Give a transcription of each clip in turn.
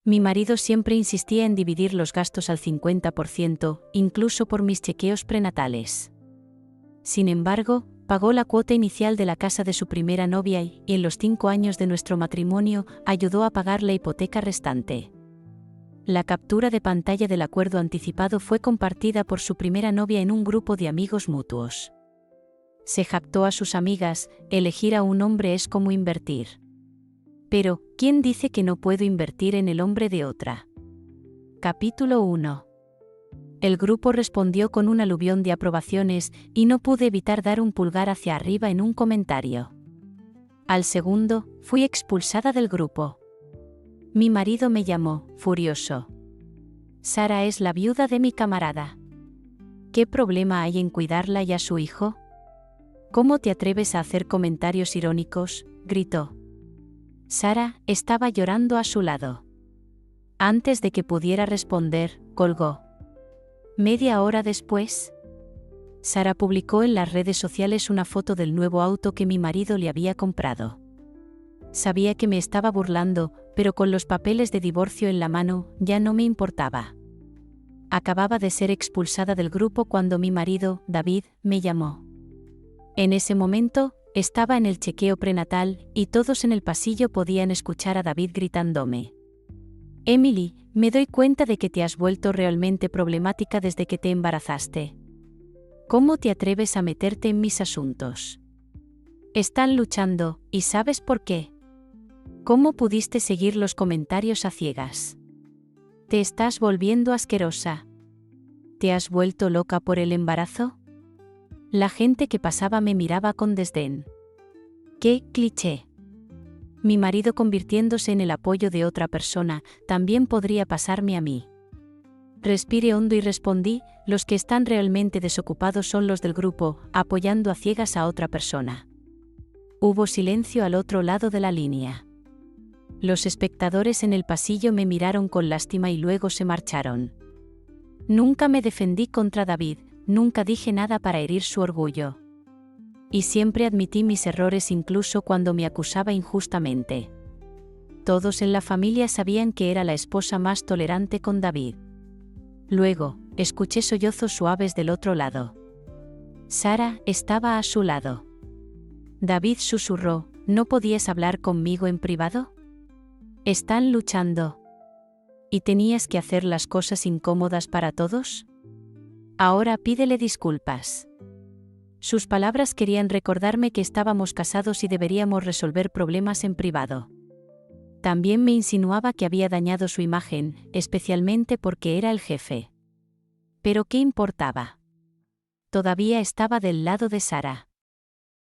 Mi marido siempre insistía en dividir los gastos al 50%, incluso por mis chequeos prenatales. Sin embargo, pagó la cuota inicial de la casa de su primera novia y, en los 5 años de nuestro matrimonio, ayudó a pagar la hipoteca restante. La captura de pantalla del acuerdo anticipado fue compartida por su primera novia en un grupo de amigos mutuos. Se jactó a sus amigas: elegir a un hombre es como invertir. Pero, ¿quién dice que no puedo invertir en el hombre de otra? Capítulo 1. El grupo respondió con un aluvión de aprobaciones y no pude evitar dar un pulgar hacia arriba en un comentario. Al segundo, fui expulsada del grupo. Mi marido me llamó, furioso. Sara es la viuda de mi camarada. ¿Qué problema hay en cuidarla y a su hijo? ¿Cómo te atreves a hacer comentarios irónicos?, gritó. Sara estaba llorando a su lado. Antes de que pudiera responder, colgó. Media hora después, Sara publicó en las redes sociales una foto del nuevo auto que mi marido le había comprado. Sabía que me estaba burlando, pero con los papeles de divorcio en la mano, ya no me importaba. Acababa de ser expulsada del grupo cuando mi marido, David, me llamó. En ese momento, estaba en el chequeo prenatal, y todos en el pasillo podían escuchar a David gritándome: Emily, me doy cuenta de que te has vuelto realmente problemática desde que te embarazaste. ¿Cómo te atreves a meterte en mis asuntos? Están luchando, ¿y sabes por qué? ¿Cómo pudiste seguir los comentarios a ciegas? Te estás volviendo asquerosa. ¿Te has vuelto loca por el embarazo? La gente que pasaba me miraba con desdén. ¡Qué cliché! Mi marido convirtiéndose en el apoyo de otra persona, también podría pasarme a mí. Respiré hondo y respondí: los que están realmente desocupados son los del grupo, apoyando a ciegas a otra persona. Hubo silencio al otro lado de la línea. Los espectadores en el pasillo me miraron con lástima y luego se marcharon. Nunca me defendí contra David, nunca dije nada para herir su orgullo. Y siempre admití mis errores incluso cuando me acusaba injustamente. Todos en la familia sabían que era la esposa más tolerante con David. Luego, escuché sollozos suaves del otro lado. Sara estaba a su lado. David susurró: ¿no podías hablar conmigo en privado? Están luchando. ¿Y tenías que hacer las cosas incómodas para todos? Ahora pídele disculpas. Sus palabras querían recordarme que estábamos casados y deberíamos resolver problemas en privado. También me insinuaba que había dañado su imagen, especialmente porque era el jefe. Pero ¿qué importaba? Todavía estaba del lado de Sara.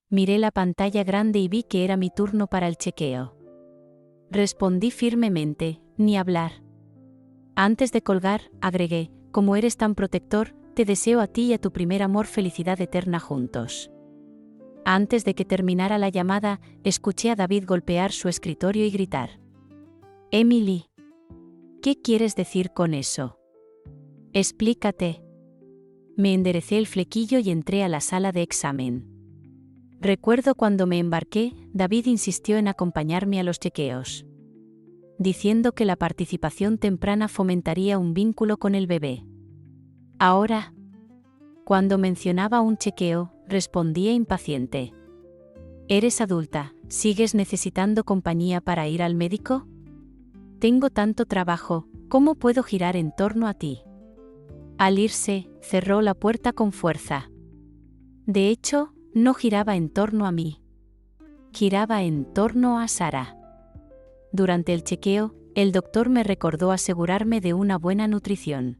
Miré la pantalla grande y vi que era mi turno para el chequeo. Respondí firmemente: ni hablar. Antes de colgar, agregué: como eres tan protector, te deseo a ti y a tu primer amor felicidad eterna juntos. Antes de que terminara la llamada, escuché a David golpear su escritorio y gritar: Emily, ¿qué quieres decir con eso? Explícate. Me enderecé el flequillo y entré a la sala de examen. Recuerdo cuando me embarqué, David insistió en acompañarme a los chequeos, diciendo que la participación temprana fomentaría un vínculo con el bebé. Ahora, cuando mencionaba un chequeo, respondía impaciente: ¿eres adulta? ¿Sigues necesitando compañía para ir al médico? Tengo tanto trabajo, ¿cómo puedo girar en torno a ti? Al irse, cerró la puerta con fuerza. De hecho, no giraba en torno a mí. Giraba en torno a Sara. Durante el chequeo, el doctor me recordó asegurarme de una buena nutrición.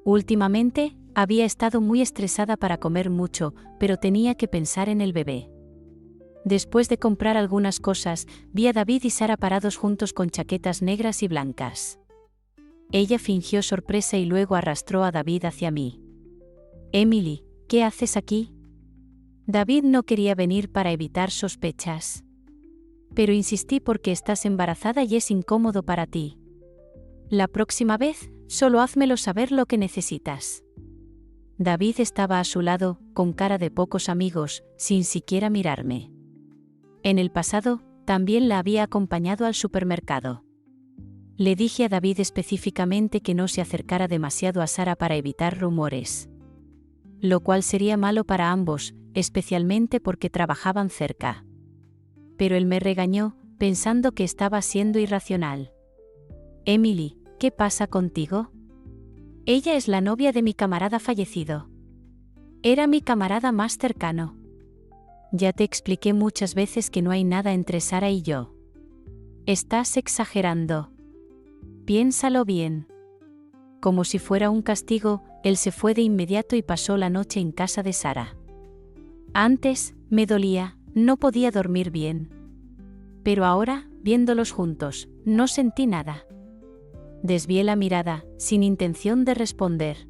Últimamente, había estado muy estresada para comer mucho, pero tenía que pensar en el bebé. Después de comprar algunas cosas, vi a David y Sara parados juntos con chaquetas negras y blancas. Ella fingió sorpresa y luego arrastró a David hacia mí. Emily, ¿qué haces aquí? David no quería venir para evitar sospechas. Pero insistí porque estás embarazada y es incómodo para ti. La próxima vez, solo házmelo saber lo que necesitas. David estaba a su lado, con cara de pocos amigos, sin siquiera mirarme. En el pasado, también la había acompañado al supermercado. Le dije a David específicamente que no se acercara demasiado a Sara para evitar rumores. Lo cual sería malo para ambos, especialmente porque trabajaban cerca. Pero él me regañó, pensando que estaba siendo irracional. Emily, ¿qué pasa contigo? Ella es la novia de mi camarada fallecido. Era mi camarada más cercano. Ya te expliqué muchas veces que no hay nada entre Sara y yo. Estás exagerando. Piénsalo bien. Como si fuera un castigo, él se fue de inmediato y pasó la noche en casa de Sara. Antes, me dolía, no podía dormir bien. Pero ahora, viéndolos juntos, no sentí nada. Desvié la mirada, sin intención de responder.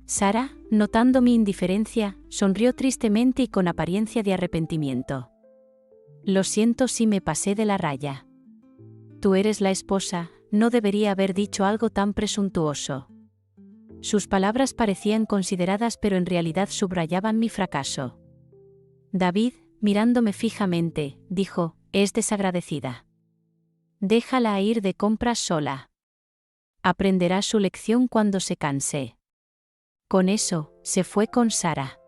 Sara, notando mi indiferencia, sonrió tristemente y con apariencia de arrepentimiento. Lo siento si me pasé de la raya. Tú eres la esposa, no debería haber dicho algo tan presuntuoso. Sus palabras parecían consideradas pero en realidad subrayaban mi fracaso. David, mirándome fijamente, dijo, es desagradecida. Déjala ir de compras sola. Aprenderá su lección cuando se canse. Con eso, se fue con Sara.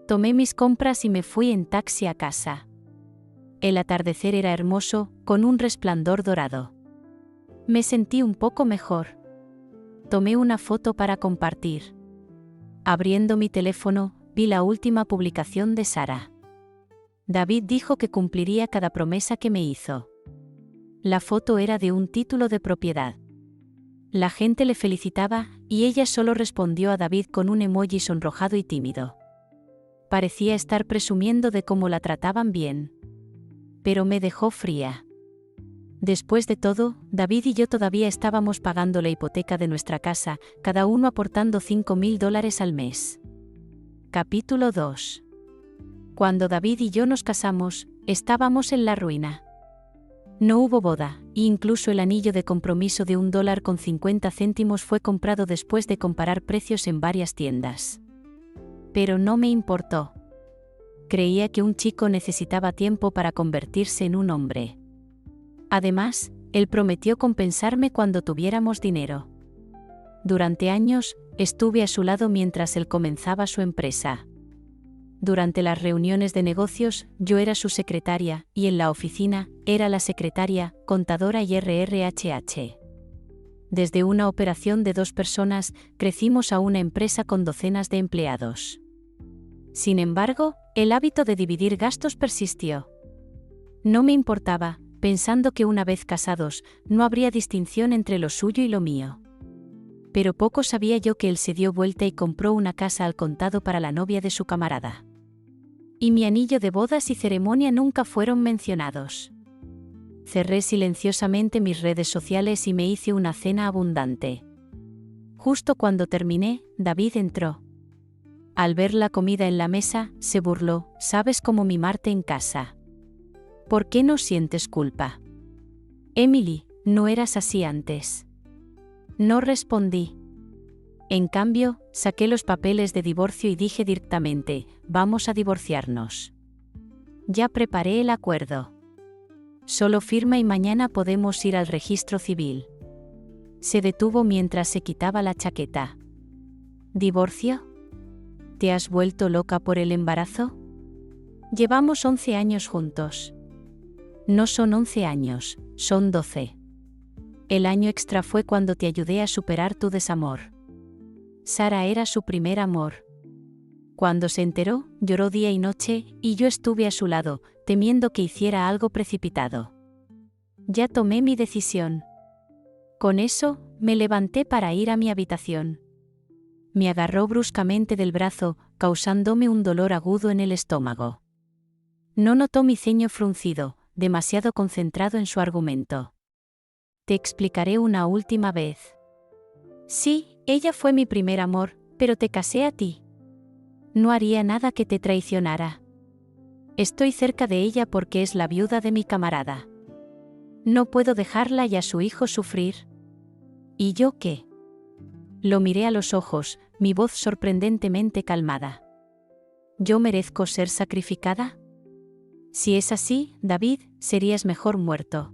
Tomé mis compras y me fui en taxi a casa. El atardecer era hermoso, con un resplandor dorado. Me sentí un poco mejor. Tomé una foto para compartir. Abriendo mi teléfono, vi la última publicación de Sara. David dijo que cumpliría cada promesa que me hizo. La foto era de un título de propiedad. La gente le felicitaba, y ella solo respondió a David con un emoji sonrojado y tímido. Parecía estar presumiendo de cómo la trataban bien. Pero me dejó fría. Después de todo, David y yo todavía estábamos pagando la hipoteca de nuestra casa, cada uno aportando $5,000 al mes. Capítulo 2. Cuando David y yo nos casamos, estábamos en la ruina. No hubo boda, e incluso el anillo de compromiso de $1.50 fue comprado después de comparar precios en varias tiendas. Pero no me importó. Creía que un chico necesitaba tiempo para convertirse en un hombre. Además, él prometió compensarme cuando tuviéramos dinero. Durante años, estuve a su lado mientras él comenzaba su empresa. Durante las reuniones de negocios, yo era su secretaria, y en la oficina, era la secretaria, contadora y RRHH. Desde una operación de 2 personas, crecimos a una empresa con docenas de empleados. Sin embargo, el hábito de dividir gastos persistió. No me importaba, pensando que una vez casados, no habría distinción entre lo suyo y lo mío. Pero poco sabía yo que él se dio vuelta y compró una casa al contado para la novia de su camarada. Y mi anillo de bodas y ceremonia nunca fueron mencionados. Cerré silenciosamente mis redes sociales y me hice una cena abundante. Justo cuando terminé, David entró. Al ver la comida en la mesa, se burló, ¿sabes cómo mimarte en casa? ¿Por qué no sientes culpa? Emily, no eras así antes. No respondí. En cambio, saqué los papeles de divorcio y dije directamente, vamos a divorciarnos. Ya preparé el acuerdo. Solo firma y mañana podemos ir al registro civil. Se detuvo mientras se quitaba la chaqueta. ¿Divorcio? ¿Te has vuelto loca por el embarazo? Llevamos 11 años juntos. No son 11 años, son 12. El año extra fue cuando te ayudé a superar tu desamor. Sara era su primer amor. Cuando se enteró, lloró día y noche, y yo estuve a su lado, temiendo que hiciera algo precipitado. Ya tomé mi decisión. Con eso, me levanté para ir a mi habitación. Me agarró bruscamente del brazo, causándome un dolor agudo en el estómago. No notó mi ceño fruncido, demasiado concentrado en su argumento. Te explicaré una última vez. Sí, ella fue mi primer amor, pero te casé a ti. No haría nada que te traicionara. Estoy cerca de ella porque es la viuda de mi camarada. No puedo dejarla y a su hijo sufrir. ¿Y yo qué? Lo miré a los ojos, mi voz sorprendentemente calmada. ¿Yo merezco ser sacrificada? Si es así, David, serías mejor muerto.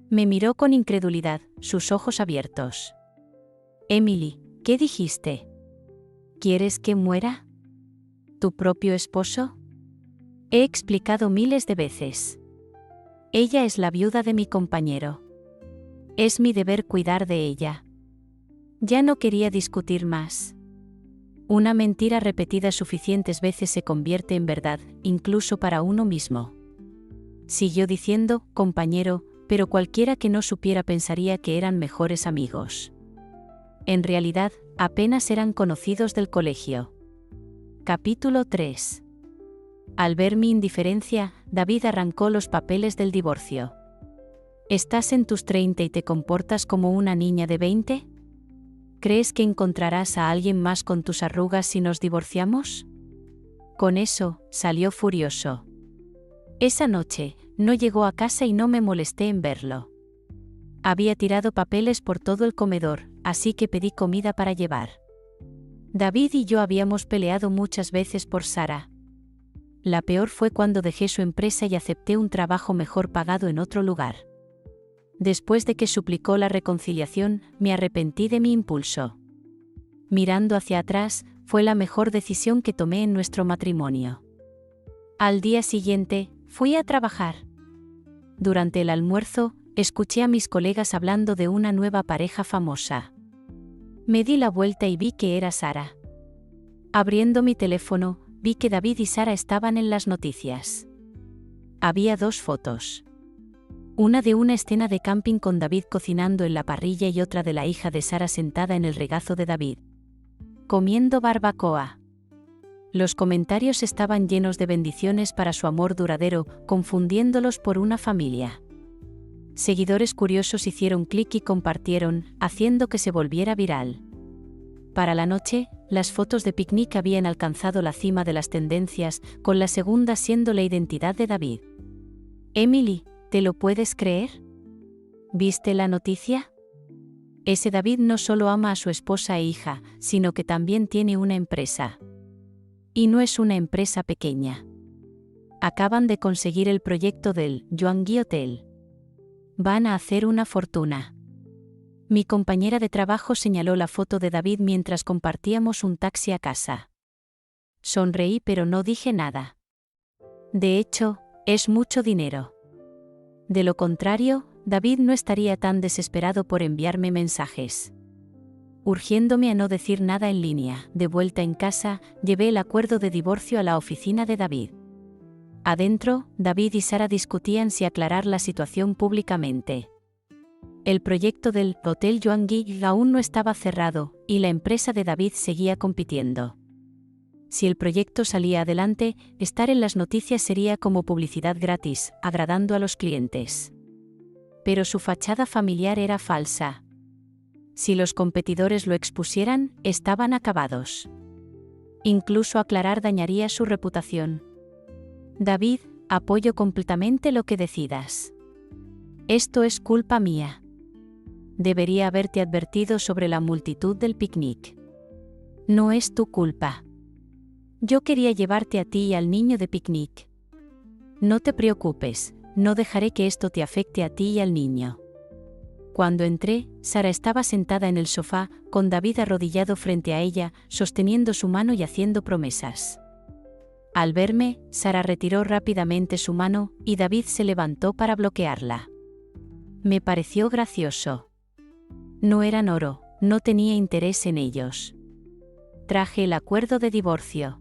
Me miró con incredulidad, sus ojos abiertos. Emily, ¿qué dijiste? ¿Quieres que muera? ¿Tu propio esposo? He explicado miles de veces. Ella es la viuda de mi compañero. Es mi deber cuidar de ella. Ya no quería discutir más. Una mentira repetida suficientes veces se convierte en verdad, incluso para uno mismo. Siguió diciendo, compañero, pero cualquiera que no supiera pensaría que eran mejores amigos. En realidad, apenas eran conocidos del colegio. Capítulo 3. Al ver mi indiferencia, David arrancó los papeles del divorcio. ¿Estás en tus 30 y te comportas como una niña de 20? ¿Crees que encontrarás a alguien más con tus arrugas si nos divorciamos? Con eso, salió furioso. Esa noche, no llegó a casa y no me molesté en verlo. Había tirado papeles por todo el comedor, así que pedí comida para llevar. David y yo habíamos peleado muchas veces por Sara. La peor fue cuando dejé su empresa y acepté un trabajo mejor pagado en otro lugar. Después de que suplicó la reconciliación, me arrepentí de mi impulso. Mirando hacia atrás, fue la mejor decisión que tomé en nuestro matrimonio. Al día siguiente, fui a trabajar. Durante el almuerzo, escuché a mis colegas hablando de una nueva pareja famosa. Me di la vuelta y vi que era Sara. Abriendo mi teléfono, vi que David y Sara estaban en las noticias. Había 2 fotos. Una de una escena de camping con David cocinando en la parrilla y otra de la hija de Sara sentada en el regazo de David, comiendo barbacoa. Los comentarios estaban llenos de bendiciones para su amor duradero, confundiéndolos por una familia. Seguidores curiosos hicieron clic y compartieron, haciendo que se volviera viral. Para la noche, las fotos de picnic habían alcanzado la cima de las tendencias, con la segunda siendo la identidad de David. Emily, ¿te lo puedes creer? ¿Viste la noticia? Ese David no solo ama a su esposa e hija, sino que también tiene una empresa. Y no es una empresa pequeña. Acaban de conseguir el proyecto del Gyeonggi Hotel. Van a hacer una fortuna. Mi compañera de trabajo señaló la foto de David mientras compartíamos un taxi a casa. Sonreí pero no dije nada. De hecho, es mucho dinero. De lo contrario, David no estaría tan desesperado por enviarme mensajes. Urgiéndome a no decir nada en línea, de vuelta en casa, llevé el acuerdo de divorcio a la oficina de David. Adentro, David y Sara discutían si aclarar la situación públicamente. El proyecto del Hotel Gyeonggi aún no estaba cerrado, y la empresa de David seguía compitiendo. Si el proyecto salía adelante, estar en las noticias sería como publicidad gratis, agradando a los clientes. Pero su fachada familiar era falsa. Si los competidores lo expusieran, estaban acabados. Incluso aclarar dañaría su reputación. David, apoyo completamente lo que decidas. Esto es culpa mía. Debería haberte advertido sobre la multitud del picnic. No es tu culpa. Yo quería llevarte a ti y al niño de picnic. No te preocupes, no dejaré que esto te afecte a ti y al niño. Cuando entré, Sara estaba sentada en el sofá, con David arrodillado frente a ella, sosteniendo su mano y haciendo promesas. Al verme, Sara retiró rápidamente su mano, y David se levantó para bloquearla. Me pareció gracioso. No eran oro, no tenía interés en ellos. Traje el acuerdo de divorcio.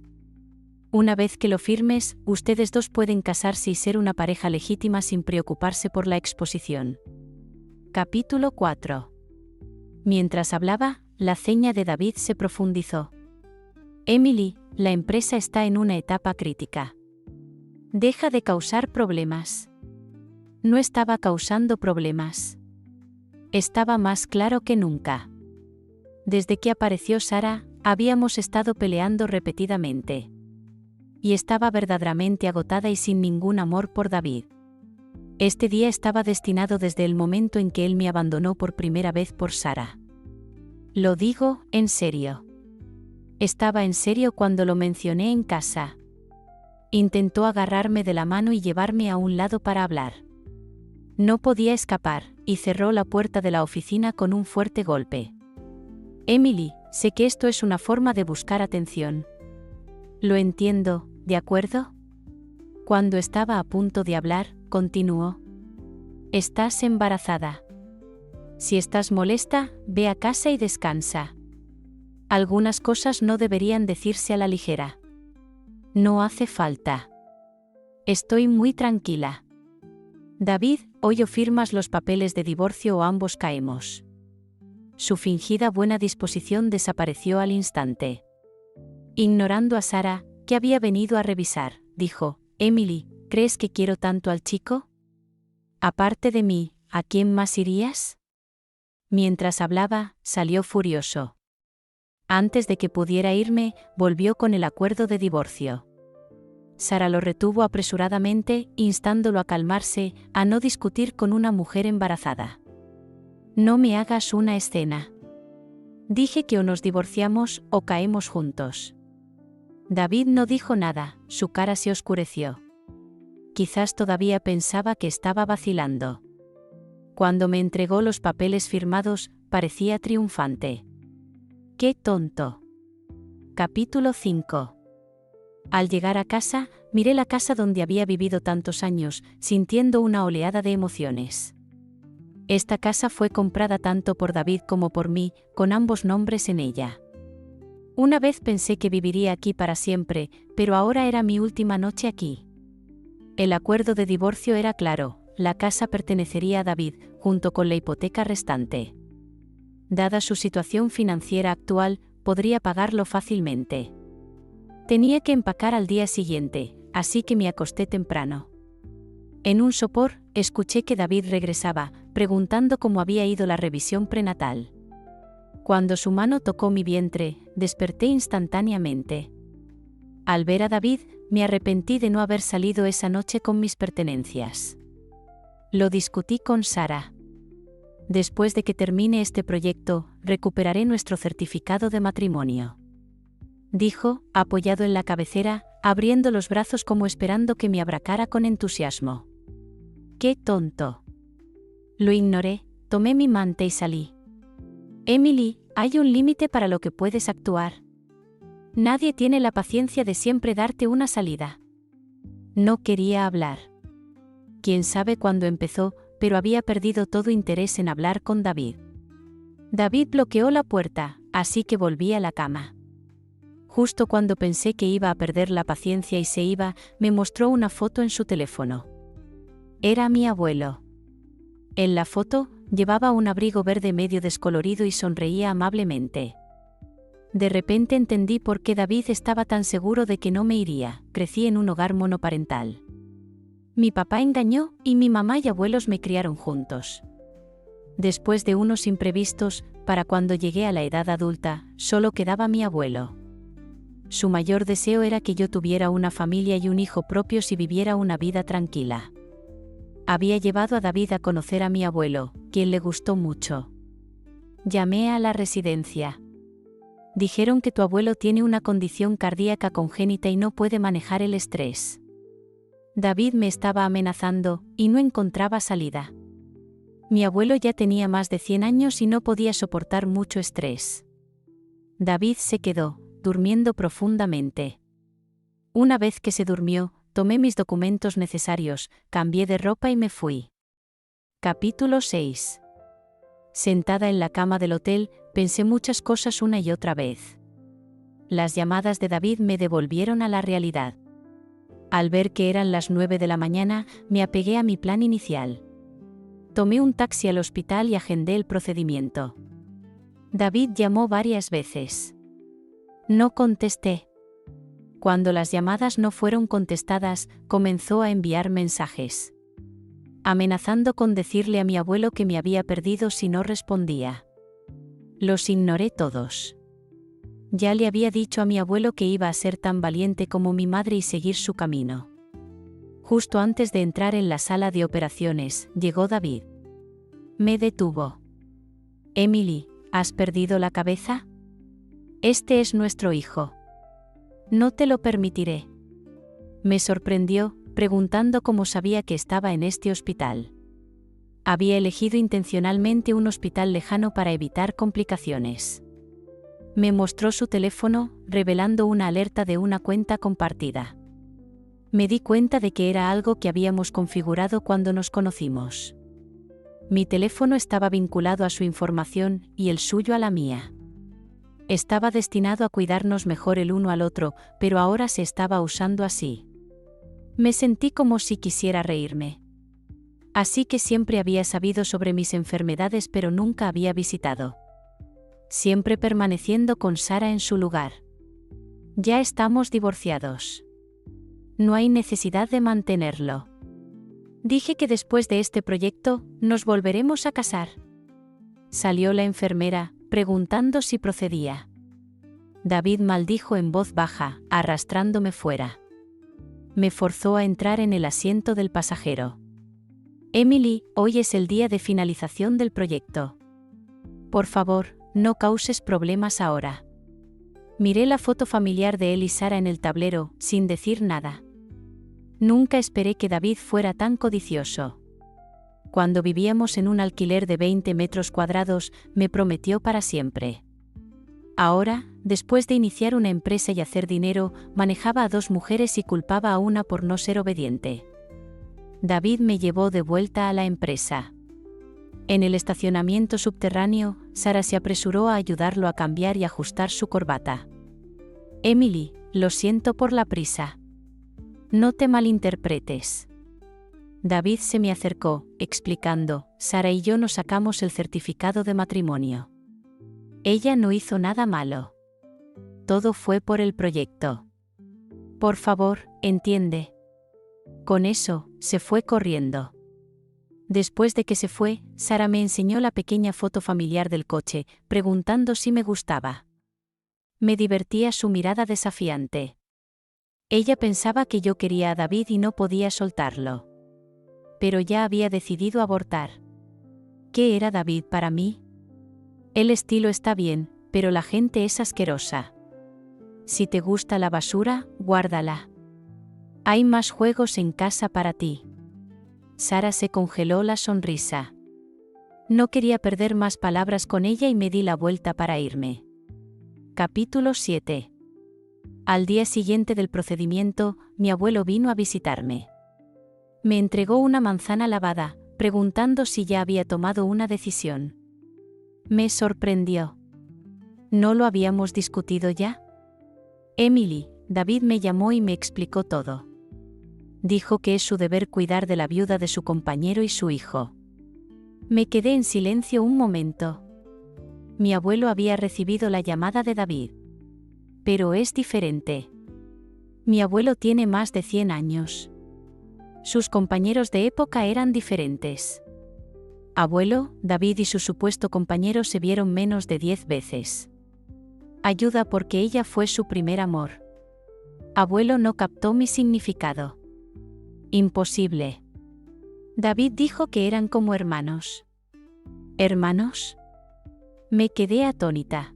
Una vez que lo firmes, ustedes 2 pueden casarse y ser una pareja legítima sin preocuparse por la exposición. Capítulo 4. Mientras hablaba, la ceña de David se profundizó. Emily, la empresa está en una etapa crítica. Deja de causar problemas. No estaba causando problemas. Estaba más claro que nunca. Desde que apareció Sara, habíamos estado peleando repetidamente. Y estaba verdaderamente agotada y sin ningún amor por David. Este día estaba destinado desde el momento en que él me abandonó por primera vez por Sara. Lo digo en serio. Estaba en serio cuando lo mencioné en casa. Intentó agarrarme de la mano y llevarme a un lado para hablar. No podía escapar, y cerró la puerta de la oficina con un fuerte golpe. Emily, sé que esto es una forma de buscar atención. Lo entiendo, ¿de acuerdo? Cuando estaba a punto de hablar, continuó. Estás embarazada. Si estás molesta, ve a casa y descansa. Algunas cosas no deberían decirse a la ligera. No hace falta. Estoy muy tranquila. David, hoy o firmas los papeles de divorcio o ambos caemos. Su fingida buena disposición desapareció al instante. Ignorando a Sara, que había venido a revisar, dijo, Emily, ¿crees que quiero tanto al chico? Aparte de mí, ¿a quién más irías? Mientras hablaba, salió furioso. Antes de que pudiera irme, volvió con el acuerdo de divorcio. Sara lo retuvo apresuradamente, instándolo a calmarse, a no discutir con una mujer embarazada. No me hagas una escena. Dije que o nos divorciamos o caemos juntos. David no dijo nada, su cara se oscureció. Quizás todavía pensaba que estaba vacilando. Cuando me entregó los papeles firmados, parecía triunfante. ¡Qué tonto! Capítulo 5. Al llegar a casa, miré la casa donde había vivido tantos años, sintiendo una oleada de emociones. Esta casa fue comprada tanto por David como por mí, con ambos nombres en ella. Una vez pensé que viviría aquí para siempre, pero ahora era mi última noche aquí. El acuerdo de divorcio era claro, la casa pertenecería a David, junto con la hipoteca restante. Dada su situación financiera actual, podría pagarlo fácilmente. Tenía que empacar al día siguiente, así que me acosté temprano. En un sopor, escuché que David regresaba, preguntando cómo había ido la revisión prenatal. Cuando su mano tocó mi vientre, desperté instantáneamente. Al ver a David, me arrepentí de no haber salido esa noche con mis pertenencias. Lo discutí con Sara. Después de que termine este proyecto, recuperaré nuestro certificado de matrimonio. Dijo, apoyado en la cabecera, abriendo los brazos como esperando que me abracara con entusiasmo. ¡Qué tonto! Lo ignoré, tomé mi manta y salí. Emily, hay un límite para lo que puedes actuar. Nadie tiene la paciencia de siempre darte una salida. No quería hablar. Quién sabe cuándo empezó, pero había perdido todo interés en hablar con David. David bloqueó la puerta, así que volví a la cama. Justo cuando pensé que iba a perder la paciencia y se iba, me mostró una foto en su teléfono. Era mi abuelo. En la foto, llevaba un abrigo verde medio descolorido y sonreía amablemente. De repente entendí por qué David estaba tan seguro de que no me iría. Crecí en un hogar monoparental. Mi papá engañó y mi mamá y abuelos me criaron juntos. Después de unos imprevistos, para cuando llegué a la edad adulta, solo quedaba mi abuelo. Su mayor deseo era que yo tuviera una familia y un hijo propios y viviera una vida tranquila. Había llevado a David a conocer a mi abuelo, quien le gustó mucho. Llamé a la residencia. Dijeron que tu abuelo tiene una condición cardíaca congénita y no puede manejar el estrés. David me estaba amenazando, y no encontraba salida. Mi abuelo ya tenía más de 100 años y no podía soportar mucho estrés. David se quedó, durmiendo profundamente. Una vez que se durmió, tomé mis documentos necesarios, cambié de ropa y me fui. Capítulo 6. Sentada en la cama del hotel, pensé muchas cosas una y otra vez. Las llamadas de David me devolvieron a la realidad. Al ver que eran las 9 de la mañana, me apegué a mi plan inicial. Tomé un taxi al hospital y agendé el procedimiento. David llamó varias veces. No contesté. Cuando las llamadas no fueron contestadas, comenzó a enviar mensajes, amenazando con decirle a mi abuelo que me había perdido si no respondía. Los ignoré todos. Ya le había dicho a mi abuelo que iba a ser tan valiente como mi madre y seguir su camino. Justo antes de entrar en la sala de operaciones, llegó David. Me detuvo. Emily, ¿has perdido la cabeza? Este es nuestro hijo. No te lo permitiré. Me sorprendió, preguntando cómo sabía que estaba en este hospital. Había elegido intencionalmente un hospital lejano para evitar complicaciones. Me mostró su teléfono, revelando una alerta de una cuenta compartida. Me di cuenta de que era algo que habíamos configurado cuando nos conocimos. Mi teléfono estaba vinculado a su información y el suyo a la mía. Estaba destinado a cuidarnos mejor el uno al otro, pero ahora se estaba usando así. Me sentí como si quisiera reírme. Así que siempre había sabido sobre mis enfermedades, pero nunca había visitado. Siempre permaneciendo con Sara en su lugar. Ya estamos divorciados. No hay necesidad de mantenerlo. Dije que después de este proyecto, nos volveremos a casar. Salió la enfermera, preguntando si procedía. David maldijo en voz baja, arrastrándome fuera. Me forzó a entrar en el asiento del pasajero. Emily, hoy es el día de finalización del proyecto. Por favor, no causes problemas ahora. Miré la foto familiar de él y Sara en el tablero, sin decir nada. Nunca esperé que David fuera tan codicioso. Cuando vivíamos en un alquiler de 20 metros cuadrados, me prometió para siempre. Ahora, después de iniciar una empresa y hacer dinero, manejaba a 2 mujeres y culpaba a una por no ser obediente. David me llevó de vuelta a la empresa. En el estacionamiento subterráneo, Sara se apresuró a ayudarlo a cambiar y ajustar su corbata. Emily, lo siento por la prisa. No te malinterpretes. David se me acercó, explicando, Sara y yo nos sacamos el certificado de matrimonio. Ella no hizo nada malo. Todo fue por el proyecto. Por favor, entiende. Con eso, se fue corriendo. Después de que se fue, Sara me enseñó la pequeña foto familiar del coche, preguntando si me gustaba. Me divertía su mirada desafiante. Ella pensaba que yo quería a David y no podía soltarlo. Pero ya había decidido abortar. ¿Qué era David para mí? El estilo está bien, pero la gente es asquerosa. Si te gusta la basura, guárdala. Hay más juegos en casa para ti. Sara se congeló la sonrisa. No quería perder más palabras con ella y me di la vuelta para irme. Capítulo 7. Al día siguiente del procedimiento, mi abuelo vino a visitarme. Me entregó una manzana lavada, preguntando si ya había tomado una decisión. Me sorprendió. ¿No lo habíamos discutido ya? Emily, David me llamó y me explicó todo. Dijo que es su deber cuidar de la viuda de su compañero y su hijo. Me quedé en silencio un momento. Mi abuelo había recibido la llamada de David. Pero es diferente. Mi abuelo tiene más de 100 años. Sus compañeros de época eran diferentes. Abuelo, David y su supuesto compañero se vieron menos de 10 veces. Ayuda porque ella fue su primer amor. Abuelo no captó mi significado. Imposible. David dijo que eran como hermanos. ¿Hermanos? Me quedé atónita.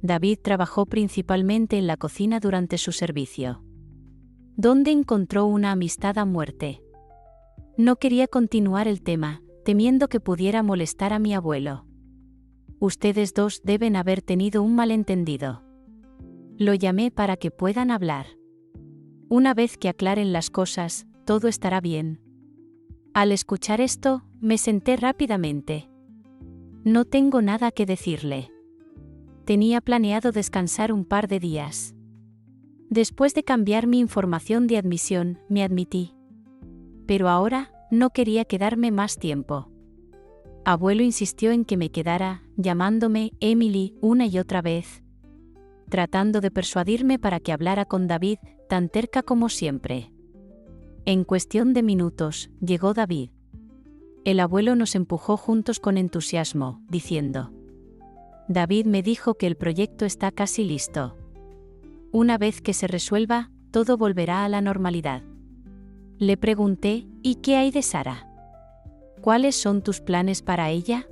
David trabajó principalmente en la cocina durante su servicio. ¿Dónde encontró una amistad a muerte? No quería continuar el tema, temiendo que pudiera molestar a mi abuelo. Ustedes dos deben haber tenido un malentendido. Lo llamé para que puedan hablar. Una vez que aclaren las cosas, todo estará bien. Al escuchar esto, me senté rápidamente. No tengo nada que decirle. Tenía planeado descansar un par de días. Después de cambiar mi información de admisión, me admití. Pero ahora, no quería quedarme más tiempo. Abuelo insistió en que me quedara, llamándome Emily una y otra vez, tratando de persuadirme para que hablara con David, tan terca como siempre. En cuestión de minutos, llegó David. El abuelo nos empujó juntos con entusiasmo, diciendo: David me dijo que el proyecto está casi listo. Una vez que se resuelva, todo volverá a la normalidad. Le pregunté, ¿y qué hay de Sara? ¿Cuáles son tus planes para ella?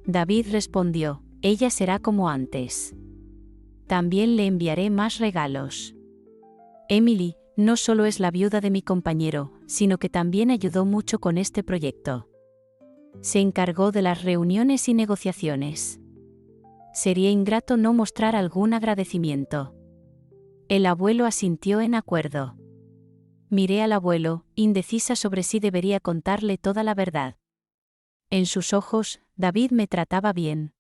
David respondió, ella será como antes. También le enviaré más regalos. Emily no solo es la viuda de mi compañero, sino que también ayudó mucho con este proyecto. Se encargó de las reuniones y negociaciones. Sería ingrato no mostrar algún agradecimiento. El abuelo asintió en acuerdo. Miré al abuelo, indecisa sobre si debería contarle toda la verdad. En sus ojos, David me trataba bien.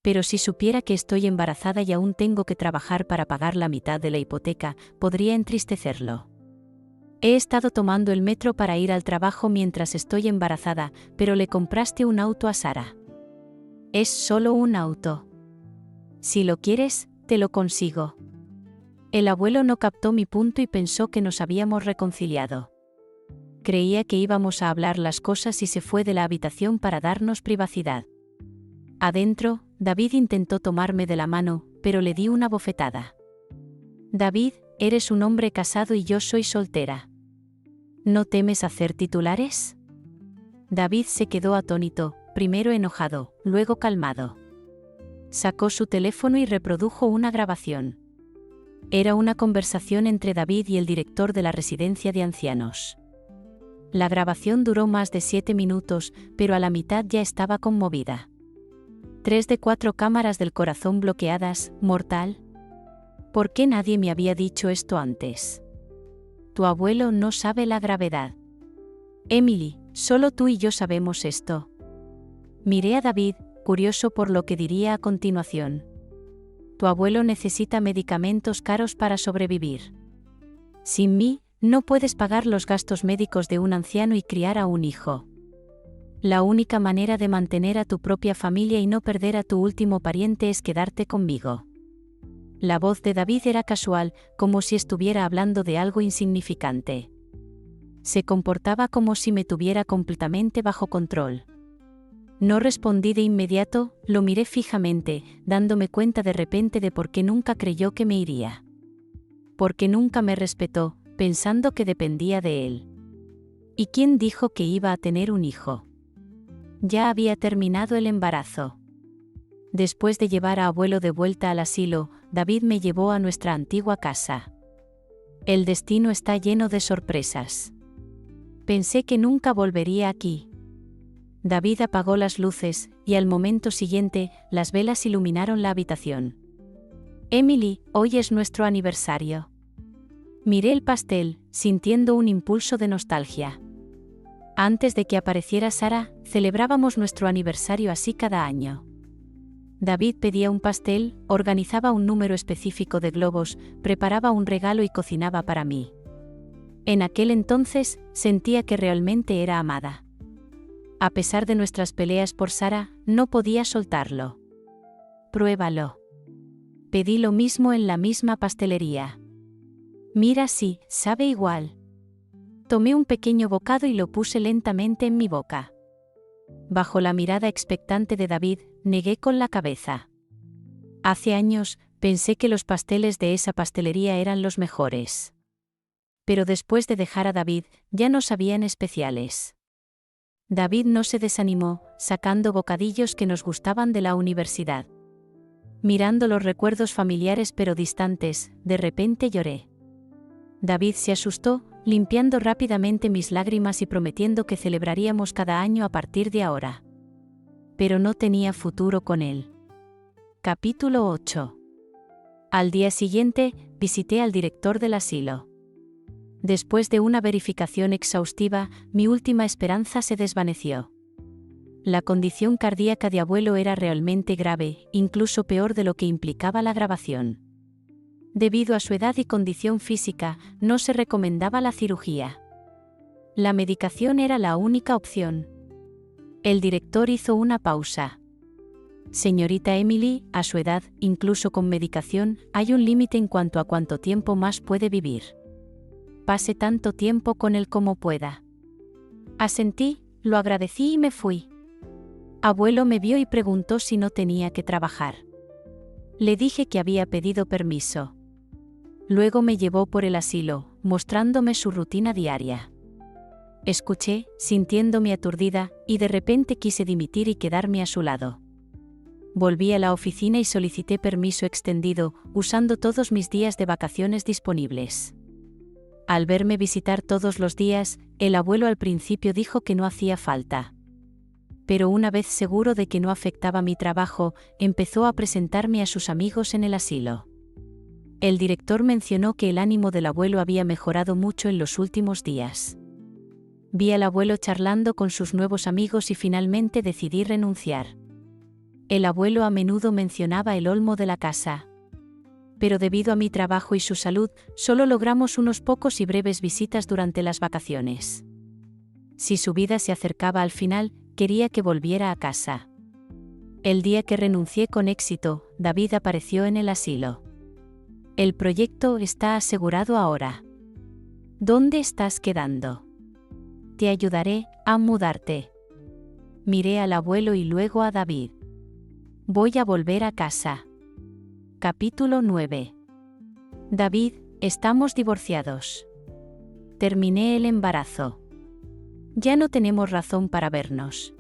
Pero si supiera que estoy embarazada y aún tengo que trabajar para pagar la mitad de la hipoteca, podría entristecerlo. He estado tomando el metro para ir al trabajo mientras estoy embarazada, pero le compraste un auto a Sara. Es solo un auto. Si lo quieres, te lo consigo. El abuelo no captó mi punto y pensó que nos habíamos reconciliado. Creía que íbamos a hablar las cosas y se fue de la habitación para darnos privacidad. Adentro, David intentó tomarme de la mano, pero le di una bofetada. David, eres un hombre casado y yo soy soltera. ¿No temes hacer titulares? David se quedó atónito, primero enojado, luego calmado. Sacó su teléfono y reprodujo una grabación. Era una conversación entre David y el director de la residencia de ancianos. La grabación duró más de 7 minutos, pero a la mitad ya estaba conmovida. 3 de 4 cámaras del corazón bloqueadas, mortal. ¿Por qué nadie me había dicho esto antes? Tu abuelo no sabe la gravedad. Emily, solo tú y yo sabemos esto. Miré a David, curioso por lo que diría a continuación. Tu abuelo necesita medicamentos caros para sobrevivir. Sin mí, no puedes pagar los gastos médicos de un anciano y criar a un hijo. La única manera de mantener a tu propia familia y no perder a tu último pariente es quedarte conmigo. La voz de David era casual, como si estuviera hablando de algo insignificante. Se comportaba como si me tuviera completamente bajo control. No respondí de inmediato, lo miré fijamente, dándome cuenta de repente de por qué nunca creyó que me iría. Porque nunca me respetó, pensando que dependía de él. ¿Y quién dijo que iba a tener un hijo? Ya había terminado el embarazo. Después de llevar a abuelo de vuelta al asilo, David me llevó a nuestra antigua casa. El destino está lleno de sorpresas. Pensé que nunca volvería aquí. David apagó las luces, y al momento siguiente, las velas iluminaron la habitación. Emily, hoy es nuestro aniversario. Miré el pastel, sintiendo un impulso de nostalgia. Antes de que apareciera Sara, celebrábamos nuestro aniversario así cada año. David pedía un pastel, organizaba un número específico de globos, preparaba un regalo y cocinaba para mí. En aquel entonces, sentía que realmente era amada. A pesar de nuestras peleas por Sara, no podía soltarlo. Pruébalo. Pedí lo mismo en la misma pastelería. Mira, sí, sabe igual. Tomé un pequeño bocado y lo puse lentamente en mi boca. Bajo la mirada expectante de David, negué con la cabeza. Hace años, pensé que los pasteles de esa pastelería eran los mejores. Pero después de dejar a David, ya no sabían especiales. David no se desanimó, sacando bocadillos que nos gustaban de la universidad. Mirando los recuerdos familiares pero distantes, de repente lloré. David se asustó, limpiando rápidamente mis lágrimas y prometiendo que celebraríamos cada año a partir de ahora. Pero no tenía futuro con él. Capítulo 8. Al día siguiente, visité al director del asilo. Después de una verificación exhaustiva, mi última esperanza se desvaneció. La condición cardíaca de abuelo era realmente grave, incluso peor de lo que implicaba la grabación. Debido a su edad y condición física, no se recomendaba la cirugía. La medicación era la única opción. El director hizo una pausa. Señorita Emily, a su edad, incluso con medicación, hay un límite en cuanto a cuánto tiempo más puede vivir. Pase tanto tiempo con él como pueda. Asentí, lo agradecí y me fui. Abuelo me vio y preguntó si no tenía que trabajar. Le dije que había pedido permiso. Luego me llevó por el asilo, mostrándome su rutina diaria. Escuché, sintiéndome aturdida, y de repente quise dimitir y quedarme a su lado. Volví a la oficina y solicité permiso extendido, usando todos mis días de vacaciones disponibles. Al verme visitar todos los días, el abuelo al principio dijo que no hacía falta. Pero una vez seguro de que no afectaba mi trabajo, empezó a presentarme a sus amigos en el asilo. El director mencionó que el ánimo del abuelo había mejorado mucho en los últimos días. Vi al abuelo charlando con sus nuevos amigos y finalmente decidí renunciar. El abuelo a menudo mencionaba el olmo de la casa. Pero debido a mi trabajo y su salud, solo logramos unos pocos y breves visitas durante las vacaciones. Si su vida se acercaba al final, quería que volviera a casa. El día que renuncié con éxito, David apareció en el asilo. El proyecto está asegurado ahora. ¿Dónde estás quedando? Te ayudaré a mudarte. Miré al abuelo y luego a David. Voy a volver a casa. Capítulo 9. David, estamos divorciados. Terminé el embarazo. Ya no tenemos razón para vernos.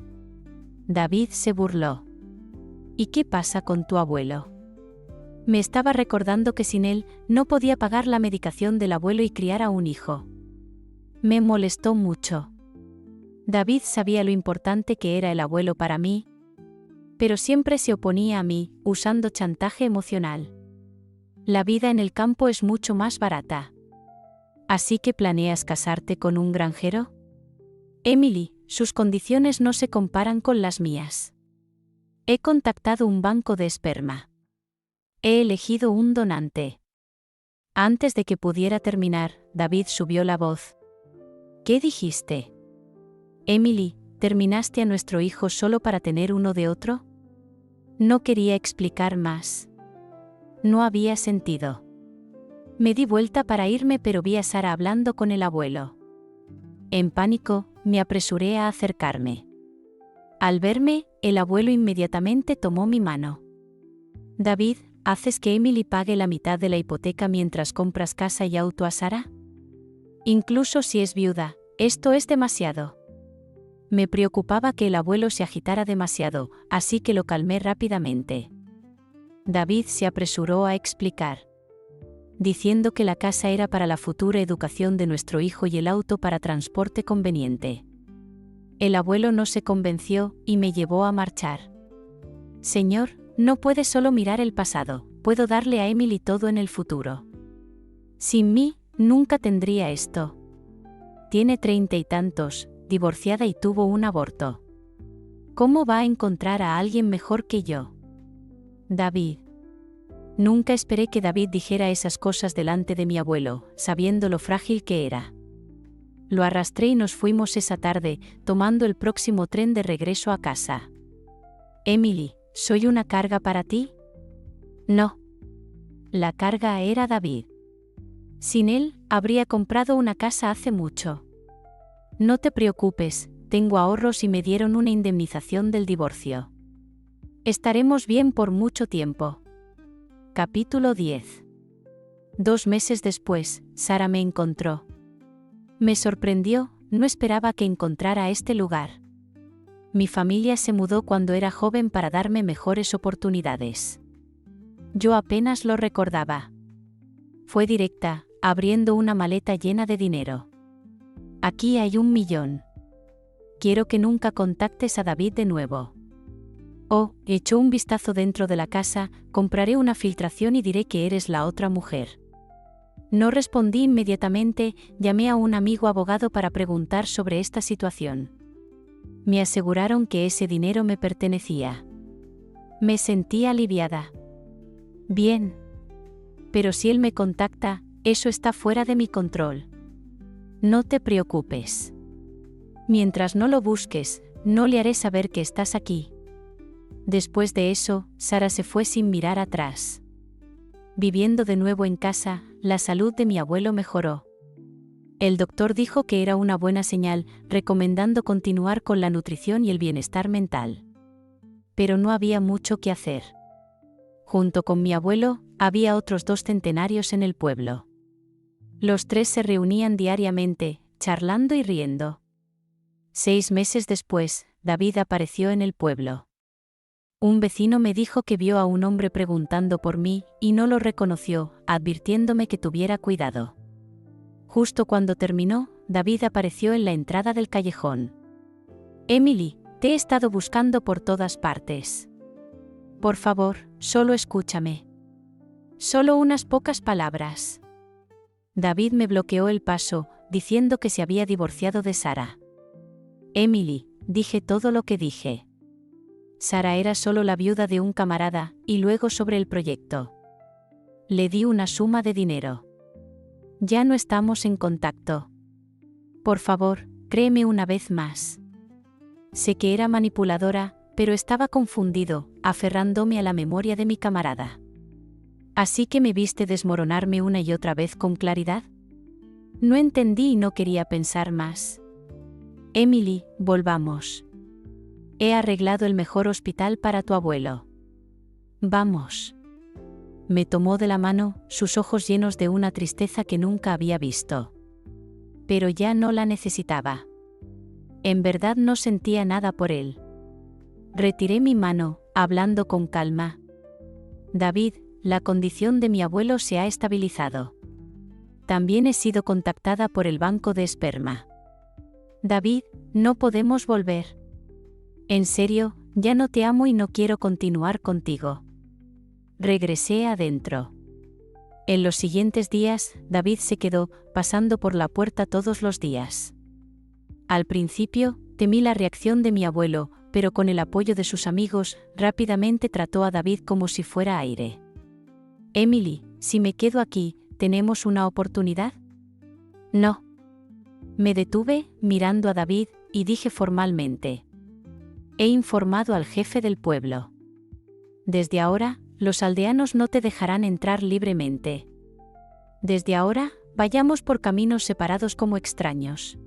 David se burló. ¿Y qué pasa con tu abuelo? Me estaba recordando que sin él, no podía pagar la medicación del abuelo y criar a un hijo. Me molestó mucho. David sabía lo importante que era el abuelo para mí, pero siempre se oponía a mí, usando chantaje emocional. La vida en el campo es mucho más barata. ¿Así que planeas casarte con un granjero? Emily, sus condiciones no se comparan con las mías. He contactado un banco de esperma. He elegido un donante. Antes de que pudiera terminar, David subió la voz. ¿Qué dijiste? Emily, ¿terminaste a nuestro hijo solo para tener uno de otro? No quería explicar más. No había sentido. Me di vuelta para irme, pero vi a Sara hablando con el abuelo. En pánico, me apresuré a acercarme. Al verme, el abuelo inmediatamente tomó mi mano. David, ¿haces que Emily pague la mitad de la hipoteca mientras compras casa y auto a Sara? Incluso si es viuda, esto es demasiado. Me preocupaba que el abuelo se agitara demasiado, así que lo calmé rápidamente. David se apresuró a explicar, diciendo que la casa era para la futura educación de nuestro hijo y el auto para transporte conveniente. El abuelo no se convenció y me llevó a marchar. Señor, no puede solo mirar el pasado, puedo darle a Emily todo en el futuro. Sin mí, nunca tendría esto. Tiene 30 y tantos, divorciada y tuvo un aborto. ¿Cómo va a encontrar a alguien mejor que yo? David. Nunca esperé que David dijera esas cosas delante de mi abuelo, sabiendo lo frágil que era. Lo arrastré y nos fuimos esa tarde, tomando el próximo tren de regreso a casa. Emily, ¿soy una carga para ti? No. La carga era David. Sin él, habría comprado una casa hace mucho. No te preocupes, tengo ahorros y me dieron una indemnización del divorcio. Estaremos bien por mucho tiempo. Capítulo 10. 2 meses después, Sara me encontró. Me sorprendió, no esperaba que encontrara este lugar. Mi familia se mudó cuando era joven para darme mejores oportunidades. Yo apenas lo recordaba. Fue directa, abriendo una maleta llena de dinero. Aquí hay 1 millón. Quiero que nunca contactes a David de nuevo. Oh, echó un vistazo dentro de la casa, compraré una filtración y diré que eres la otra mujer. No respondí inmediatamente, llamé a un amigo abogado para preguntar sobre esta situación. Me aseguraron que ese dinero me pertenecía. Me sentí aliviada. Bien. Pero si él me contacta, eso está fuera de mi control. No te preocupes. Mientras no lo busques, no le haré saber que estás aquí. Después de eso, Sara se fue sin mirar atrás. Viviendo de nuevo en casa, la salud de mi abuelo mejoró. El doctor dijo que era una buena señal, recomendando continuar con la nutrición y el bienestar mental. Pero no había mucho que hacer. Junto con mi abuelo, había otros 2 centenarios en el pueblo. Los 3 se reunían diariamente, charlando y riendo. 6 meses después, David apareció en el pueblo. Un vecino me dijo que vio a un hombre preguntando por mí, y no lo reconoció, advirtiéndome que tuviera cuidado. Justo cuando terminó, David apareció en la entrada del callejón. Emily, Te he estado buscando por todas partes. Por favor, solo escúchame. Solo unas pocas palabras. David me bloqueó el paso, diciendo que se había divorciado de Sara. Emily, dije todo lo que dije. Sara era solo la viuda de un camarada, y luego sobre el proyecto. Le di una suma de dinero. Ya no estamos en contacto. Por favor, créeme una vez más. Sé que era manipuladora, pero estaba confundido, aferrándome a la memoria de mi camarada. ¿Así que me viste desmoronarme una y otra vez con claridad? No entendí y no quería pensar más. Emily, volvamos. He arreglado el mejor hospital para tu abuelo. Vamos. Me tomó de la mano, sus ojos llenos de una tristeza que nunca había visto. Pero ya no la necesitaba. En verdad no sentía nada por él. Retiré mi mano, hablando con calma. David, la condición de mi abuelo se ha estabilizado. También he sido contactada por el banco de esperma. David, no podemos volver. En serio, ya no te amo y no quiero continuar contigo. Regresé adentro. En los siguientes días, David se quedó, pasando por la puerta todos los días. Al principio, temí la reacción de mi abuelo, pero con el apoyo de sus amigos, rápidamente trató a David como si fuera aire. Emily, si me quedo aquí, ¿tenemos una oportunidad? No. Me detuve, mirando a David, y dije formalmente. He informado al jefe del pueblo. Desde ahora, los aldeanos no te dejarán entrar libremente. Desde ahora, vayamos por caminos separados como extraños.